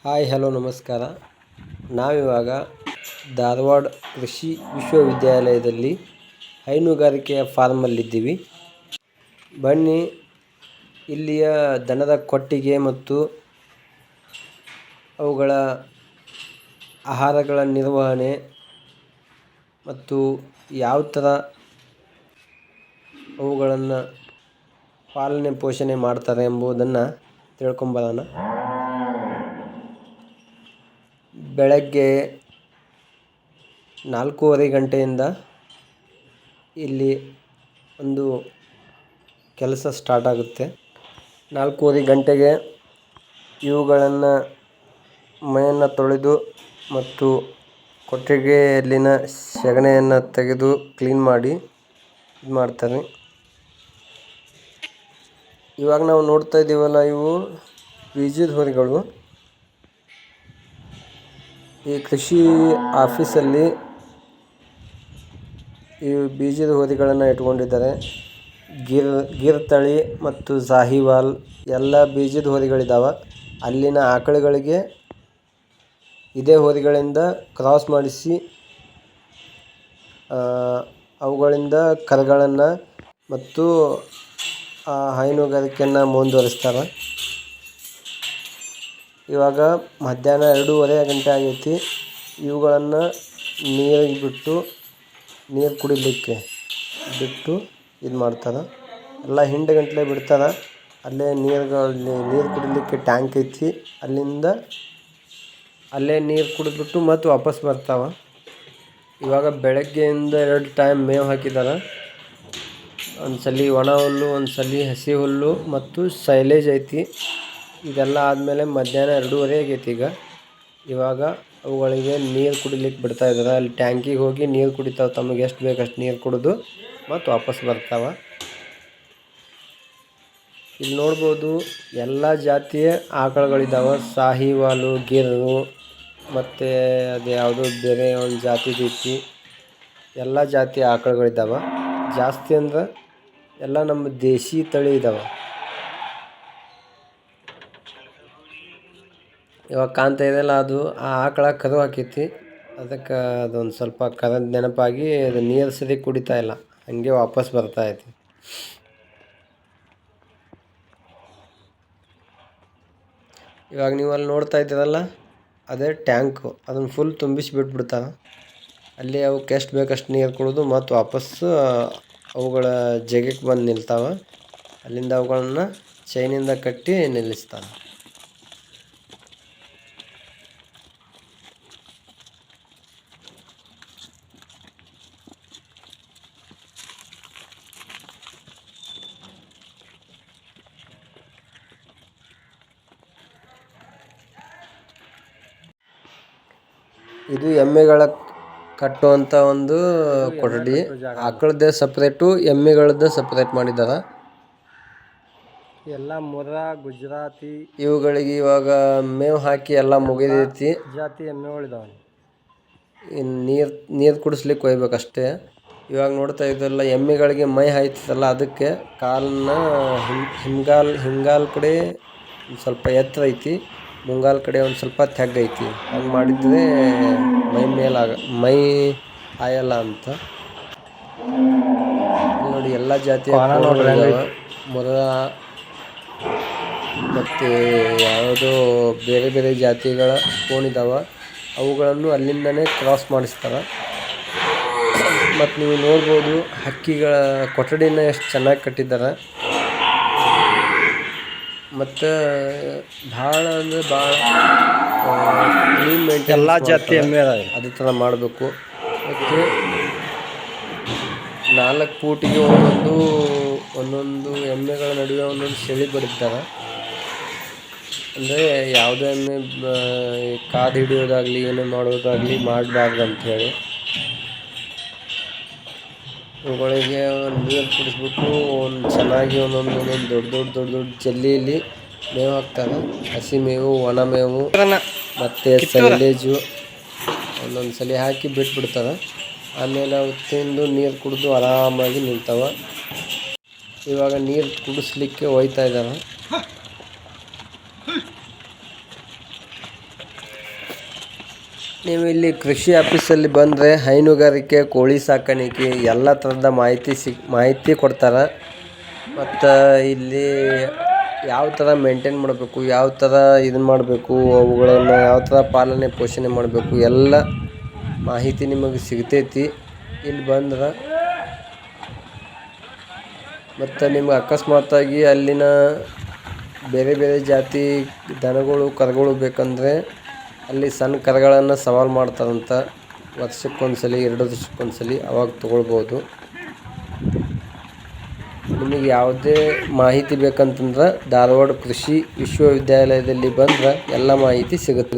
Hi hello ನಮಸ್ಕಾರ. ನಾವಿವಾಗ ಧಾರವಾಡ ಕೃಷಿ ವಿಶ್ವವಿದ್ಯಾಲಯದಲ್ಲಿ ಹೈನುಗಾರಿಕೆಯ ಫಾರ್ಮಲ್ಲಿದ್ದೀವಿ. ಬನ್ನಿ ಇಲ್ಲಿಯ ದನದ ಕೊಟ್ಟಿಗೆ ಮತ್ತು ಅವುಗಳ ಆಹಾರಗಳ ನಿರ್ವಹಣೆ ಮತ್ತು ಯಾವ ಥರ ಅವುಗಳನ್ನು ಪಾಲನೆ ಪೋಷಣೆ ಮಾಡ್ತಾರೆ ಎಂಬುದನ್ನು ತಿಳ್ಕೊಂಬರೋಣ. ಬೆಳಗ್ಗೆ 4:30 ಗಂಟೆಯಿಂದ ಇಲ್ಲಿ ಒಂದು ಕೆಲಸ ಸ್ಟಾರ್ಟ್ ಆಗುತ್ತೆ. 4:30 ಗಂಟೆಗೆ ಇವುಗಳನ್ನು ಮೈಯನ್ನು ತೊಳೆದು ಮತ್ತು ಕೊಟ್ಟಿಗೆಯಲ್ಲಿನ ಸೆಗಣಿಯನ್ನು ತೆಗೆದು ಕ್ಲೀನ್ ಮಾಡಿ ಇದು ಮಾಡ್ತಾರೆ. ಇವಾಗ ನಾವು ನೋಡ್ತಾ ಇದ್ದೀವಲ್ಲ, ಇವು ಬೀಜದ ಹೋರಿಗಳು. ಈ ಕೃಷಿ ಆಫೀಸಲ್ಲಿ ಈ ಬೀಜದ ಹೋರಿಗಳನ್ನು ಇಟ್ಕೊಂಡಿದ್ದಾರೆ. ಗಿರ್ ತಳಿ ಮತ್ತು ಸಾಹಿವಾಲ್ ಎಲ್ಲ ಬೀಜದ ಹೋರಿಗಳಿದ್ದಾವೆ. ಅಲ್ಲಿನ ಆಕಳುಗಳಿಗೆ ಇದೇ ಹೋರಿಗಳಿಂದ ಕ್ರಾಸ್ ಮಾಡಿಸಿ ಅವುಗಳಿಂದ ಕರುಗಳನ್ನು ಮತ್ತು ಹೈನುಗಾರಿಕೆಯನ್ನು ಮುಂದುವರಿಸ್ತಾರೆ. ಇವಾಗ ಮಧ್ಯಾಹ್ನ 2:30 ಗಂಟೆ ಆಗೈತಿ. ಇವುಗಳನ್ನು ನೀರಿಗೆ ಬಿಟ್ಟು ನೀರು ಕುಡಿಲಿಕ್ಕೆ ಬಿಟ್ಟು ಇದು ಮಾಡ್ತಾರೆ. ಎಲ್ಲ ಹಿಂಡುಗಂಟ್ಲೆ ಬಿಡ್ತಾರೆ. ಅಲ್ಲೇ ನೀರು ಕುಡಿಲಿಕ್ಕೆ ಟ್ಯಾಂಕ್ ಐತಿ. ಅಲ್ಲೇ ನೀರು ಕುಡಿದ್ಬಿಟ್ಟು ಮತ್ತು ವಾಪಸ್ ಬರ್ತಾವೆ. ಇವಾಗ ಬೆಳಗ್ಗೆಯಿಂದ 2 ಟೈಮ್ ಮೇವು ಹಾಕಿದ್ದಾರೆ. ಒಂದು ಸಲ ಒಣ ಹುಲ್ಲು, ಒಂದು ಸಲ ಹಸಿ ಹುಲ್ಲು ಮತ್ತು ಸೈಲೇಜ್ ಐತಿ. ಇದೆಲ್ಲ ಆದಮೇಲೆ ಮಧ್ಯಾಹ್ನ 2:30 ಆಗೈತಿ. ಇವಾಗ ಅವುಗಳಿಗೆ ನೀರು ಕುಡಿಲಿಕ್ಕೆ ಬಿಡ್ತಾ ಇದ್ದಾರೆ. ಅಲ್ಲಿ ಟ್ಯಾಂಕಿಗೆ ಹೋಗಿ ನೀರು ಕುಡಿತಾವೆ. ತಮಗೆ ಎಷ್ಟು ಬೇಕು ಅಷ್ಟು ನೀರು ಕುಡಿದು ಮತ್ತು ವಾಪಸ್ ಬರ್ತಾವೆ. ಇಲ್ಲಿ ನೋಡ್ಬೋದು ಎಲ್ಲ ಜಾತಿಯ ಆಕಳುಗಳಿದ್ದಾವೆ. ಸಾಹಿವಾಲು, ಗಿರು ಮತ್ತು ಅದು ಯಾವುದೋ ಬೇರೆ ಒಂದು ಜಾತಿದೈತಿ. ಎಲ್ಲ ಜಾತಿಯ ಆಕಳುಗಳಿದ್ದಾವೆ. ಜಾಸ್ತಿ ಅಂದ್ರೆ ಎಲ್ಲ ನಮ್ಮ ದೇಶಿ ತಳಿ ಇದ್ದಾವೆ. ಇವಾಗ ಕಾಣ್ತಾ ಇದೆಯಲ್ಲ, ಅದು ಆ ಆಕಳ ಕರು ಹಾಕೈತಿ. ಅದಕ್ಕೆ ಅದೊಂದು ಸ್ವಲ್ಪ ಕರದ ನೆನಪಾಗಿ ಅದು ನೀರು ಸರಿ ಕುಡಿತಾ ಇಲ್ಲ, ಹಾಗೆ ವಾಪಸ್ ಬರ್ತಾ ಐತಿ. ಇವಾಗ ನೀವು ಅಲ್ಲಿ ನೋಡ್ತಾ ಇದ್ದೀರಲ್ಲ, ಅದೇ ಟ್ಯಾಂಕು. ಅದನ್ನು ಫುಲ್ ತುಂಬಿಸಿ ಬಿಟ್ಬಿಡ್ತಾರೆ. ಅಲ್ಲಿ ಅವಕ್ಕೆ ಎಷ್ಟು ಬೇಕಷ್ಟು ನೀರು ಕುಡಿದು ಮತ್ತು ವಾಪಸ್ಸು ಅವುಗಳ ಜಾಗಕ್ಕೆ ಬಂದು ನಿಲ್ತಾವೆ. ಅಲ್ಲಿಂದ ಅವುಗಳನ್ನು ಚೈನಿಂದ ಕಟ್ಟಿ ನಿಲ್ಲಿಸ್ತಾರೆ. ಇದು ಎಮ್ಮೆಗಳ ಕಟ್ಟುವಂಥ ಒಂದು ಕೊಠಡಿ. ಆಕಳದ್ದೇ ಸಪ್ರೇಟು, ಎಮ್ಮೆಗಳದ್ದೇ ಸಪ್ರೇಟ್ ಮಾಡಿದ್ದಾರೆ. ಎಲ್ಲ ಮುರ್ರಾ, ಗುಜರಾತಿ ಇವುಗಳಿಗೆ ಇವಾಗ ಮೇವು ಹಾಕಿ ಎಲ್ಲ ಮುಗಿದೈತಿ. ಜಾತಿ ಎಮ್ಮೆಗಳಿದಾವೆ. ಇನ್ನು ನೀರು ಕುಡಿಸ್ಲಿಕ್ಕೆ ಹೋಗ್ಬೇಕಷ್ಟೇ. ಇವಾಗ ನೋಡ್ತಾ ಇದ್ದಲ್ಲ, ಎಮ್ಮೆಗಳಿಗೆ ಮೈ ಹಾಯ್ತದಲ್ಲ, ಅದಕ್ಕೆ ಕಾಲನ್ನ ಹಿಂಗಾಲ ಕಡೆ ಒಂದು ಸ್ವಲ್ಪ ಎತ್ತರ ಐತಿ, ಮುಂಗಾಲ ಕಡೆ ಒಂದು ಸ್ವಲ್ಪ ತೆಗ್ಗೈತಿ. ಹಂಗೆ ಮಾಡಿದರೆ ಮೈ ಹಾಯಲ್ಲ ಅಂತ. ನೋಡಿ ಎಲ್ಲ ಜಾತಿಯ ಮುರ್ರಾ ಮತ್ತು ಯಾವುದೋ ಬೇರೆ ಬೇರೆ ಜಾತಿಗಳ ಕೋಣಿದಾವೆ. ಅವುಗಳನ್ನು ಅಲ್ಲಿಂದನೇ ಕ್ರಾಸ್ ಮಾಡಿಸ್ತಾರೆ. ಮತ್ತು ನೀವು ನೋಡ್ಬೋದು ಹಕ್ಕಿಗಳ ಕೊಠಡಿನ ಎಷ್ಟು ಚೆನ್ನಾಗಿ ಕಟ್ಟಿದ್ದಾರೆ. ಮತ್ತು ಭಾಳ ಅಂದರೆ ಭಾಳ ಕ್ಲೀನ್ ಮೇಂಟೈನ್ ಎಲ್ಲ ಜಾತಿ ಎಮ್ಮೆ ಅದೇ ಥರ ಮಾಡಬೇಕು. ಮತ್ತು 4 ಫೂಟಿಗೆ ಒಂದೊಂದು ಎಮ್ಮೆಗಳ ನಡುವೆ ಒಂದೊಂದು ಸೆಳಿ ಬಡಿತಾರೆ. ಅಂದರೆ ಯಾವುದೇ ಎಮ್ಮೆ ಕಾದು ಹಿಡಿಯೋದಾಗಲಿ ಏನೇ ಮಾಡೋದಾಗಲಿ ಮಾಡಬಾರ್ದು ಅಂಥೇಳಿ. ಇವುಗಳಿಗೆ ನೀರು ಕುಡಿಸ್ಬಿಟ್ಟು ಚೆನ್ನಾಗಿ ಒಂದೊಂದು ದೊಡ್ಡ ಜಲ್ಲಿಯಲ್ಲಿ ಮೇವು ಹಾಕ್ತಾರೆ. ಹಸಿ ಮೇವು, ಒಣ ಮೇವು ಮತ್ತು ಸೈಲೇಜು ಒಂದೊಂದು ಸಲ ಹಾಕಿ ಬಿಟ್ಬಿಡ್ತಾರೆ. ಆಮೇಲೆ ಅವು ತಿಂದು ನೀರು ಕುಡಿದು ಆರಾಮಾಗಿ ನಿಲ್ತಾವೆ. ಇವಾಗ ನೀರು ಕುಡಿಸ್ಲಿಕ್ಕೆ ಹೋಯ್ತಾ ಇದ್ದಾರೆ. ನೀವು ಇಲ್ಲಿ ಕೃಷಿ ಆಫೀಸಲ್ಲಿ ಬಂದರೆ ಹೈನುಗಾರಿಕೆ ಕೋಳಿ ಸಾಕಾಣಿಕೆ ಎಲ್ಲ ಥರದ ಮಾಹಿತಿ ಕೊಡ್ತಾರೆ. ಮತ್ತು ಇಲ್ಲಿ ಯಾವ ಥರ ಮೇಂಟೈನ್ ಮಾಡಬೇಕು, ಯಾವ ಥರ ಇದನ್ನು ಮಾಡಬೇಕು, ಅವುಗಳನ್ನು ಯಾವ ಥರ ಪಾಲನೆ ಪೋಷಣೆ ಮಾಡಬೇಕು ಎಲ್ಲ ಮಾಹಿತಿ ನಿಮಗೆ ಸಿಗ್ತೈತಿ ಇಲ್ಲಿ ಬಂದ್ರೆ. ಮತ್ತು ನಿಮ್ಗೆ ಅಕಸ್ಮಾತಾಗಿ ಅಲ್ಲಿನ ಬೇರೆ ಬೇರೆ ಜಾತಿ ದನಗಳು ಕರುಗಳು ಬೇಕಂದರೆ ಅಲ್ಲಿ ಸಣ್ಣ ಕರುಗಳನ್ನು ಸವಾಲು ಮಾಡ್ತಾರಂತ. ವರ್ಷಕ್ಕೊಂದ್ಸಲ 2 ವರ್ಷಕ್ಕೊಂದ್ಸಲ ಅವಾಗ ತೊಗೊಳ್ಬೋದು. ನಿಮಗೆ ಯಾವುದೇ ಮಾಹಿತಿ ಬೇಕಂತಂದ್ರೆ ಧಾರವಾಡ ಕೃಷಿ ವಿಶ್ವವಿದ್ಯಾಲಯದಲ್ಲಿ ಬಂದ್ರೆ ಎಲ್ಲ ಮಾಹಿತಿ ಸಿಗುತ್ತೆ.